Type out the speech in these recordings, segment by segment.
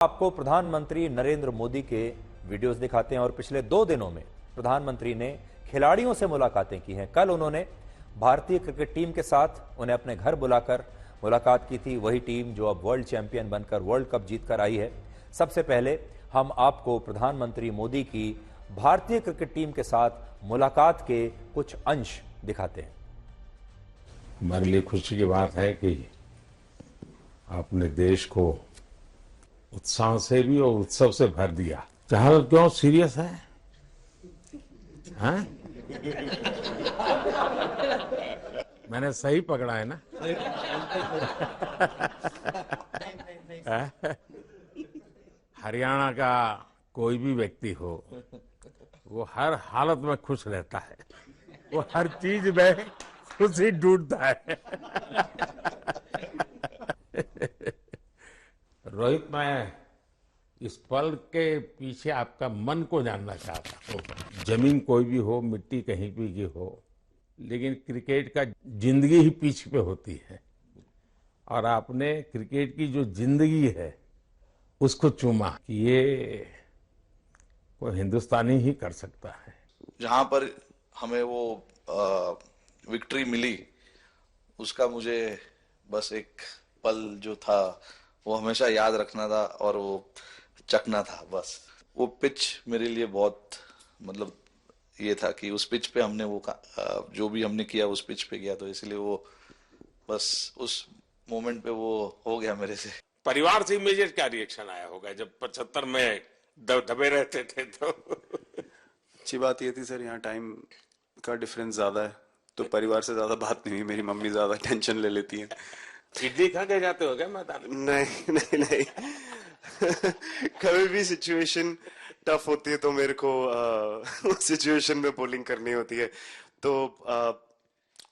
आपको प्रधानमंत्री नरेंद्र मोदी के वीडियोस दिखाते हैं और पिछले 2 दिनों में प्रधानमंत्री ने खिलाड़ियों से मुलाकातें की हैं। कल उन्होंने भारतीय क्रिकेट टीम के साथ उन्हें अपने घर बुलाकर मुलाकात की थी, वही टीम जो अब वर्ल्ड चैंपियन बनकर वर्ल्ड कप जीतकर आई है। सबसे पहले हम आपको प्रधानमंत्री मोदी की भारतीय क्रिकेट टीम के साथ मुलाकात के कुछ अंश दिखाते हैं। हमारे लिए खुशी की बात है कि आपने देश को उत्साह से भी और उत्सव से भर दिया। जहां क्यों सीरियस है? हैं? मैंने सही पकड़ा है ना? हरियाणा का कोई भी व्यक्ति हो, वो हर हालत में खुश रहता है, वो हर चीज में खुशी ढूंढता है। रोहित, मैं इस पल के पीछे आपका मन को जानना चाहता हूँ। जमीन कोई भी हो, मिट्टी कहीं भी की हो, लेकिन क्रिकेट का जिंदगी ही पिच पे होती है और आपने क्रिकेट की जो जिंदगी है उसको चुमा कि ये कोई हिंदुस्तानी ही कर सकता है। जहां पर हमें वो विक्ट्री मिली, उसका मुझे बस एक पल जो था वो हमेशा याद रखना था और वो चखना था। बस वो पिच मेरे लिए बहुत मतलब ये था कि उस पिच पे हमने वो जो भी हमने किया उस पिच पे किया, तो इसलिए वो बस उस मोमेंट पे वो हो गया मेरे से। परिवार से इमीडिएट क्या रिएक्शन आया होगा जब 75 में दबे रहते थे? तो अच्छी बात ये थी सर, यहाँ टाइम का डिफरेंस ज्यादा है तो परिवार से ज्यादा बात नहीं हुई। मेरी मम्मी ज्यादा टेंशन ले लेती है। इडली खा के जाते हो क्या मैदान में? नहीं नहीं नहीं। कभी भी सिचुएशन टफ होती है तो मेरे को उस सिचुएशन में बॉलिंग करनी होती है, तो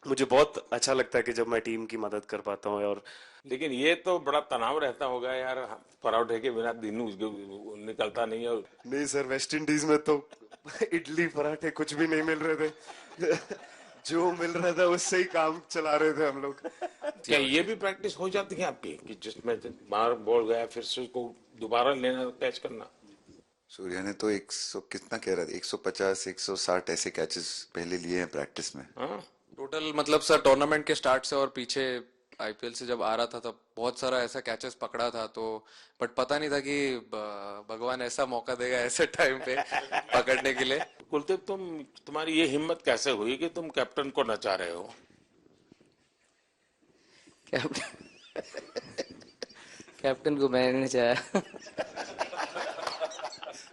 मुझे बहुत अच्छा लगता है कि जब मैं टीम की मदद कर पाता हूँ। और लेकिन ये तो बड़ा तनाव रहता होगा यार, पराठे के बिना दिन निकलता नहीं है। नहीं सर, वेस्ट इंडीज में तो इडली पराठे कुछ भी नहीं मिल रहे थे। जो मिल रहा था उससे ही काम चला रहे थे हम लोग। क्या ये भी प्रैक्टिस हो जाती है आपकी कि जिसमें बाहर बॉल गया फिर से उसको दोबारा लेना, कैच करना? सूर्या ने तो 100 कितना कह रहा था, 150 160 ऐसे कैचेस पहले लिए हैं प्रैक्टिस में। हाँ? टोटल मतलब सर टूर्नामेंट के स्टार्ट से और पीछे आईपीएल से जब आ रहा था तब बहुत सारा ऐसा कैचेस पकड़ा था, तो बट पता नहीं था कि भगवान ऐसा मौका देगा ऐसे टाइम पे पकड़ने के लिए। कुलदीप, तुम्हारी ये हिम्मत कैसे हुई कि तुम कैप्टन को नचा रहे हो? कैप्टन को मैंने नहीं चाहा।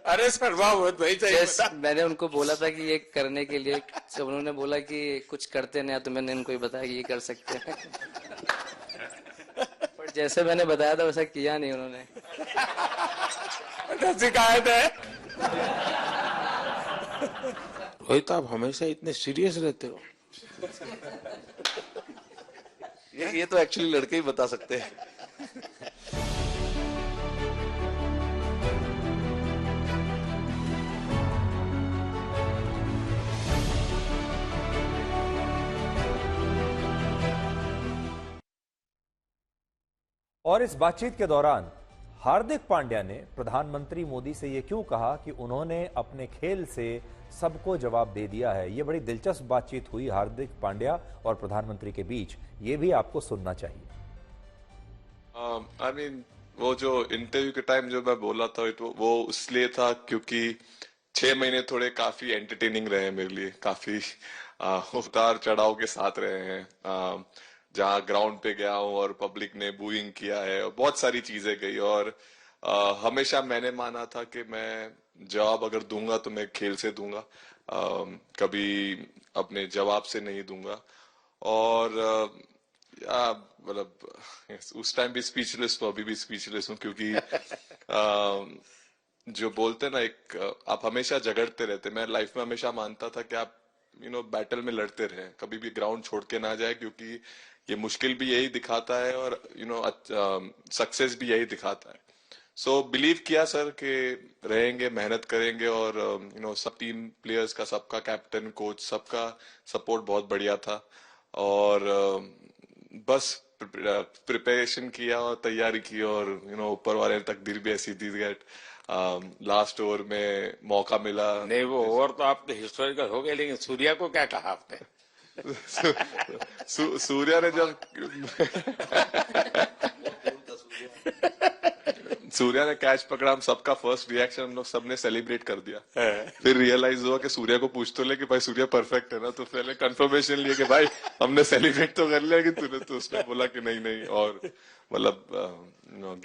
अरे सर वाह भाई, मैंने उनको बोला था कि ये करने के लिए, जब उन्होंने बोला कि कुछ करते नहीं तो मैंने उनको ही बताया कि ये कर सकते हैं। पर जैसे मैंने बताया था वैसा किया नहीं उन्होंने। शिकायत है। रोहित, आप हमेशा इतने सीरियस रहते हो? ये तो एक्चुअली लड़के ही बता सकते हैं। और इस बातचीत के दौरान हार्दिक पांड्या ने प्रधानमंत्री मोदी से यह क्यों कहा कि उन्होंने अपने खेल से सबको जवाब दे दिया है। यह बड़ी दिलचस्प बातचीत हुई हार्दिक पांड्या और प्रधानमंत्री के बीच, ये भी आपको सुनना चाहिए। I mean, वो जो इंटरव्यू के टाइम जो मैं बोला था वो इसलिए था क्योंकि 6 महीने थोड़े काफी एंटरटेनिंग रहे मेरे लिए, काफी उतार चढ़ाव के साथ रहे हैं। जहाँ ग्राउंड पे गया हूँ और पब्लिक ने बूइंग किया है और बहुत सारी चीजें गई, और हमेशा मैंने माना था कि मैं जवाब अगर दूंगा तो मैं खेल से दूंगा, कभी अपने जवाब से नहीं दूंगा। और मतलब उस टाइम भी स्पीचलेस तो अभी भी स्पीचलेस हूँ, क्योंकि जो बोलते ना, आप हमेशा झगड़ते रहते। मैं लाइफ में हमेशा मानता था कि आप बैटल में लड़ते रहे, कभी भी ग्राउंड छोड़ के ना जाए, क्योंकि ये मुश्किल भी यही दिखाता है और सक्सेस भी यही दिखाता है। सो बिलीव किया सर कि रहेंगे, मेहनत करेंगे, और सब टीम प्लेयर्स का, सबका कैप्टन कोच सबका सपोर्ट बहुत बढ़िया था, और बस प्रिपरेशन किया और तैयारी की और ऊपर वाले तकदीर भी ऐसी दी दैट लास्ट ओवर में मौका मिला। नहीं, वो ओवर तो आपके हिस्टोरिकल हो गए, लेकिन सूर्या को क्या कहा आपने? सूर्या ने जब सूर्या ने कैच पकड़ा, हम सबका फर्स्ट रिएक्शन हम लोग सबने सेलिब्रेट कर दिया। फिर रियलाइज हुआ कि सूर्या को पूछ तो ले कि भाई सूर्या परफेक्ट है ना, तो पहले कंफर्मेशन लिए कि भाई हमने सेलिब्रेट तो कर लिया, कि तूने तो उसने बोला कि नहीं और मतलब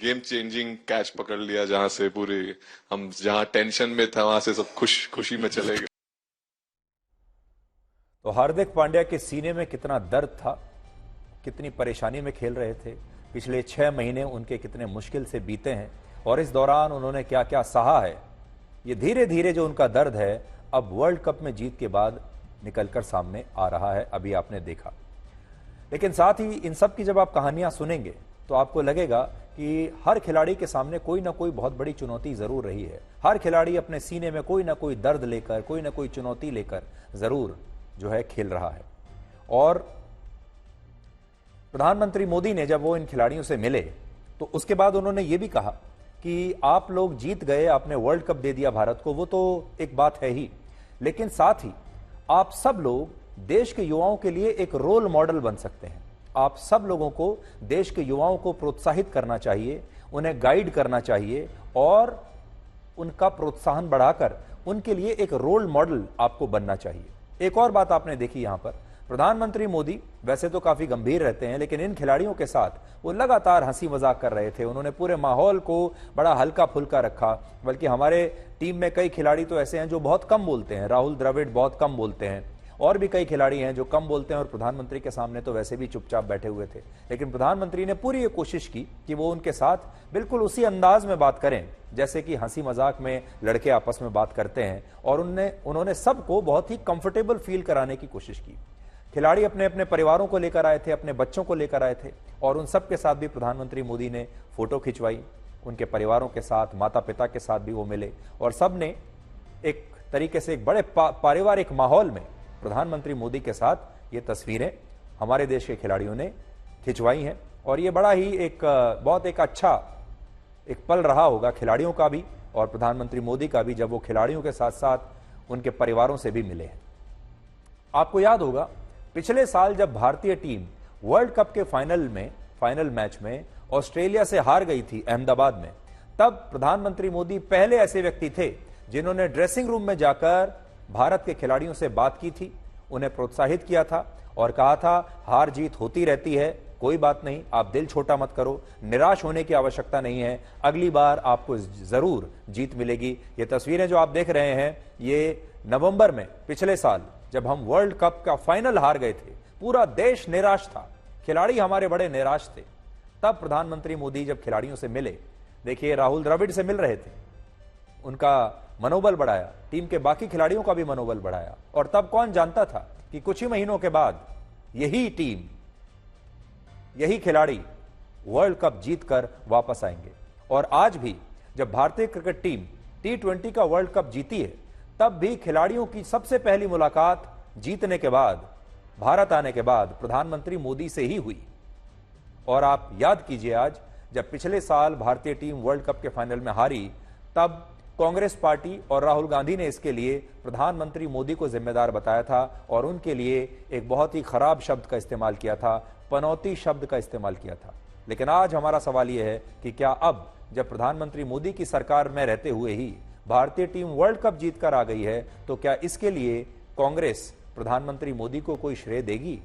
गेम चेंजिंग कैच पकड़ लिया, जहां से पूरी हम जहां टेंशन में था वहां से सब खुशी में चले गए। तो हार्दिक पांड्या के सीने में कितना दर्द था, कितनी परेशानी में खेल रहे थे, पिछले 6 महीने उनके कितने मुश्किल से बीते हैं और इस दौरान उन्होंने क्या क्या सहा है, ये धीरे धीरे जो उनका दर्द है अब वर्ल्ड कप में जीत के बाद निकलकर सामने आ रहा है, अभी आपने देखा। लेकिन साथ ही इन सब की जब आप कहानियां सुनेंगे तो आपको लगेगा कि हर खिलाड़ी के सामने कोई ना कोई बहुत बड़ी चुनौती जरूर रही है। हर खिलाड़ी अपने सीने में कोई ना कोई दर्द लेकर, कोई ना कोई चुनौती लेकर जरूर जो है खेल रहा है। और प्रधानमंत्री मोदी ने जब वो इन खिलाड़ियों से मिले तो उसके बाद उन्होंने ये भी कहा कि आप लोग जीत गए, आपने वर्ल्ड कप दे दिया भारत को, वो तो एक बात है ही, लेकिन साथ ही आप सब लोग देश के युवाओं के लिए एक रोल मॉडल बन सकते हैं। आप सब लोगों को देश के युवाओं को प्रोत्साहित करना चाहिए, उन्हें गाइड करना चाहिए और उनका प्रोत्साहन बढ़ाकर उनके लिए एक रोल मॉडल आपको बनना चाहिए। एक और बात आपने देखी यहां पर, प्रधानमंत्री मोदी वैसे तो काफी गंभीर रहते हैं, लेकिन इन खिलाड़ियों के साथ वो लगातार हंसी मजाक कर रहे थे। उन्होंने पूरे माहौल को बड़ा हल्का फुल्का रखा। बल्कि हमारे टीम में कई खिलाड़ी तो ऐसे हैं जो बहुत कम बोलते हैं, राहुल द्रविड़ बहुत कम बोलते हैं, और भी कई खिलाड़ी हैं जो कम बोलते हैं और प्रधानमंत्री के सामने तो वैसे भी चुपचाप बैठे हुए थे। लेकिन प्रधानमंत्री ने पूरी ये कोशिश की कि वो उनके साथ बिल्कुल उसी अंदाज में बात करें जैसे कि हंसी मजाक में लड़के आपस में बात करते हैं, और उन्होंने सबको बहुत ही कंफर्टेबल फील कराने की कोशिश की। खिलाड़ी अपने अपने परिवारों को लेकर आए थे, अपने बच्चों को लेकर आए थे, और उन सब के साथ भी प्रधानमंत्री मोदी ने फोटो खिंचवाई। उनके परिवारों के साथ, माता पिता के साथ भी वो मिले और सब ने एक तरीके से एक बड़े पारिवारिक माहौल में प्रधानमंत्री मोदी के साथ ये तस्वीरें हमारे देश के खिलाड़ियों ने खिंचवाई हैं। और ये बड़ा ही एक बहुत एक अच्छा एक पल रहा होगा खिलाड़ियों का भी और प्रधानमंत्री मोदी का भी, जब वो खिलाड़ियों के साथ साथ उनके परिवारों से भी मिले हैं। आपको याद होगा पिछले साल जब भारतीय टीम वर्ल्ड कप के फाइनल मैच में ऑस्ट्रेलिया से हार गई थी अहमदाबाद में, तब प्रधानमंत्री मोदी पहले ऐसे व्यक्ति थे जिन्होंने ड्रेसिंग रूम में जाकर भारत के खिलाड़ियों से बात की थी, उन्हें प्रोत्साहित किया था और कहा था हार जीत होती रहती है, कोई बात नहीं, आप दिल छोटा मत करो, निराश होने की आवश्यकता नहीं है, अगली बार आपको जरूर जीत मिलेगी। ये तस्वीरें जो आप देख रहे हैं ये नवंबर में पिछले साल जब हम वर्ल्ड कप का फाइनल हार गए थे, पूरा देश निराश था, खिलाड़ी हमारे बड़े निराश थे। तब प्रधानमंत्री मोदी जब खिलाड़ियों से मिले, देखिए राहुल द्रविड़ से मिल रहे थे, उनका मनोबल बढ़ाया, टीम के बाकी खिलाड़ियों का भी मनोबल बढ़ाया। और तब कौन जानता था कि कुछ ही महीनों के बाद यही टीम, यही खिलाड़ी वर्ल्ड कप जीतकर वापस आएंगे। और आज भी जब भारतीय क्रिकेट टीम T20 का वर्ल्ड कप जीती है, तब भी खिलाड़ियों की सबसे पहली मुलाकात जीतने के बाद, भारत आने के बाद प्रधानमंत्री मोदी से ही हुई। और आप याद कीजिए आज जब पिछले साल भारतीय टीम वर्ल्ड कप के फाइनल में हारी, तब कांग्रेस पार्टी और राहुल गांधी ने इसके लिए प्रधानमंत्री मोदी को जिम्मेदार बताया था और उनके लिए एक बहुत ही खराब शब्द का इस्तेमाल किया था, पनौती शब्द का इस्तेमाल किया था। लेकिन आज हमारा सवाल यह है कि क्या अब जब प्रधानमंत्री मोदी की सरकार में रहते हुए ही भारतीय टीम वर्ल्ड कप जीतकर आ गई है, तो क्या इसके लिए कांग्रेस प्रधानमंत्री मोदी को कोई श्रेय देगी?